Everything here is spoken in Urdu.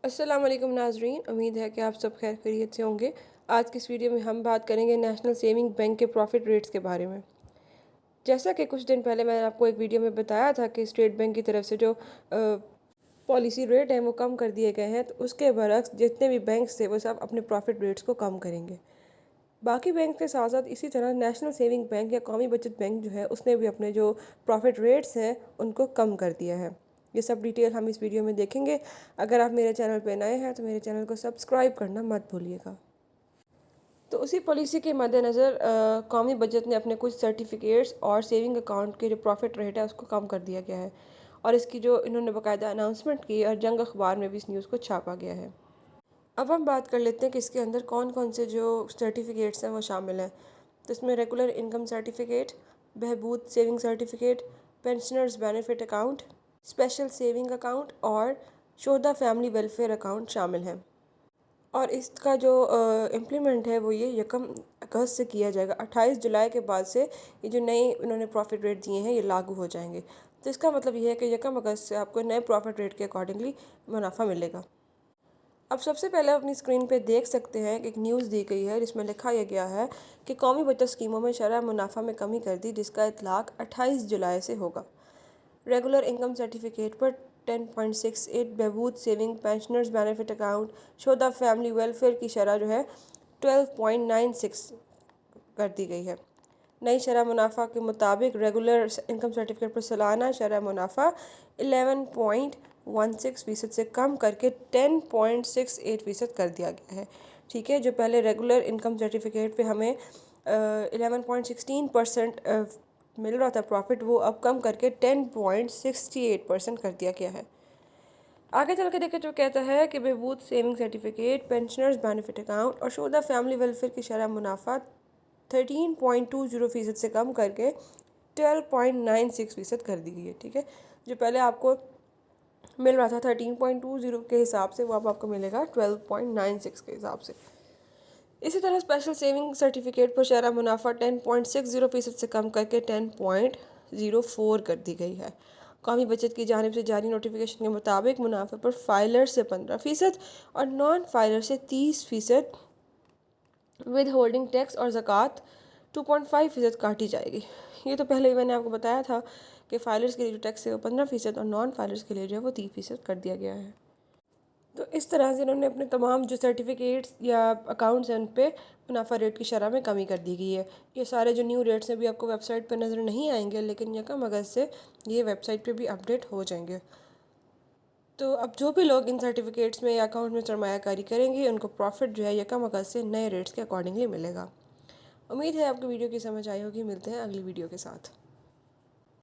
السلام علیکم ناظرین، امید ہے کہ آپ سب خیر خیریت سے ہوں گے۔ آج کی اس ویڈیو میں ہم بات کریں گے نیشنل سیونگ بینک کے پروفٹ ریٹس کے بارے میں۔ جیسا کہ کچھ دن پہلے میں نے آپ کو ایک ویڈیو میں بتایا تھا کہ اسٹیٹ بینک کی طرف سے جو پالیسی ریٹ ہیں وہ کم کر دیے گئے ہیں، تو اس کے برعکس جتنے بھی بینکس تھے وہ سب اپنے پروفٹ ریٹس کو کم کریں گے۔ باقی بینک کے ساتھ ساتھ اسی طرح نیشنل سیونگ بینک یا قومی بچت بینک جو ہے اس نے بھی اپنے جو پروفٹ ریٹس ہیں ان کو کم کر دیا ہے۔ یہ سب ڈیٹیل ہم اس ویڈیو میں دیکھیں گے۔ اگر آپ میرے چینل پہ نئے ہیں تو میرے چینل کو سبسکرائب کرنا مت بھولیے گا۔ تو اسی پالیسی کے مد نظر قومی بجٹ نے اپنے کچھ سرٹیفکیٹس اور سیونگ اکاؤنٹ کے جو پروفٹ ریٹ ہے اس کو کم کر دیا گیا ہے، اور اس کی جو انہوں نے باقاعدہ اناؤنسمنٹ کی اور جنگ اخبار میں بھی اس نیوز کو چھاپا گیا ہے۔ اب ہم بات کر لیتے ہیں کہ اس کے اندر کون کون سے جو سرٹیفکیٹس ہیں وہ شامل ہیں۔ تو اس میں ریگولر انکم سرٹیفکیٹ، بہبود saving certificate, pensioners benefit account, special saving account اور شہدا فیملی ویلفیئر اکاؤنٹ شامل ہیں۔ اور اس کا جو امپلیمنٹ ہے وہ یہ 1 اگست سے کیا جائے گا۔ 28 جولائی کے بعد سے یہ جو نئے انہوں نے پروفٹ ریٹ دیے ہیں یہ لاگو ہو جائیں گے۔ تو اس کا مطلب یہ ہے کہ 1 اگست سے آپ کو نئے پروفٹ ریٹ کے اکارڈنگلی منافع ملے گا۔ اب سب سے پہلے اپنی اسکرین پہ دیکھ سکتے ہیں کہ ایک نیوز دی گئی ہے جس میں لکھا یہ گیا ہے کہ قومی بچت اسکیموں میں شرح منافع میں کمی کر دی، جس کا اطلاق 28 جولائی سے ہوگا۔ ریگولر انکم سرٹیفکیٹ پر 10.68، بہبود سیونگ پینشنرز بینیفٹ اکاؤنٹ شہدا فیملی ویلفیئر کی شرح جو ہے 12.96 کر دی گئی ہے۔ نئی شرح منافع کے مطابق ریگولر انکم سرٹیفکیٹ پر سالانہ شرح منافع 11.16% سے کم کر کے 10.68% کر دیا گیا ہے۔ ٹھیک ہے، جو پہلے ریگولر انکم سرٹیفکیٹ پہ ہمیں 11.16% مل رہا تھا پروفٹ، وہ اب کم کر کے 10.68% کر دیا گیا ہے۔ آگے چل کے دیکھیں جو کہتا ہے کہ بہبود saving certificate, pensioners benefit account اور شہدا فیملی ویلفیئر کی شرح منافع 13.20% سے کم کر کے 12.96% کر دی گئی ہے۔ ٹھیک ہے، جو پہلے آپ کو مل رہا تھا 13.20 کے حساب سے وہ اب آپ کو ملے گا 12.96 کے حساب سے۔ اسی طرح اسپیشل سیونگ سرٹیفکیٹ پر شرح منافع 10.60% سے کم کر کے 10.04 کر دی گئی ہے۔ قومی بچت کی جانب سے جاری نوٹیفیکیشن کے مطابق منافع پر فائلر سے 15% اور نان فائلر سے 30% ود ہولڈنگ ٹیکس اور زکوٰۃ 2.5% کاٹی جائے گی۔ یہ تو پہلے ہی میں نے آپ کو بتایا تھا کہ فائلرز کے لیے جو ٹیکس ہے وہ 15% اور نان فائلرز کے لیے جو ہے وہ 30% کر دیا گیا ہے۔ تو اس طرح سے انہوں نے اپنے تمام جو سرٹیفکیٹس یا اکاؤنٹس ہیں ان پہ منافع ریٹ کی شرح میں کمی کر دی گئی ہے۔ یہ سارے جو نیو ریٹس ہیں بھی آپ کو ویب سائٹ پہ نظر نہیں آئیں گے، لیکن 1 اگست سے یہ ویب سائٹ پہ بھی اپڈیٹ ہو جائیں گے۔ تو اب جو بھی لوگ ان سرٹیفکیٹس میں یا اکاؤنٹ میں سرمایہ کاری کریں گے ان کو پروفٹ جو ہے 1 اگست سے نئے ریٹس کے اکارڈنگلی ملے گا۔ امید ہے آپ کو ویڈیو کی سمجھ آئی ہوگی۔ ملتے ہیں اگلی ویڈیو کے ساتھ۔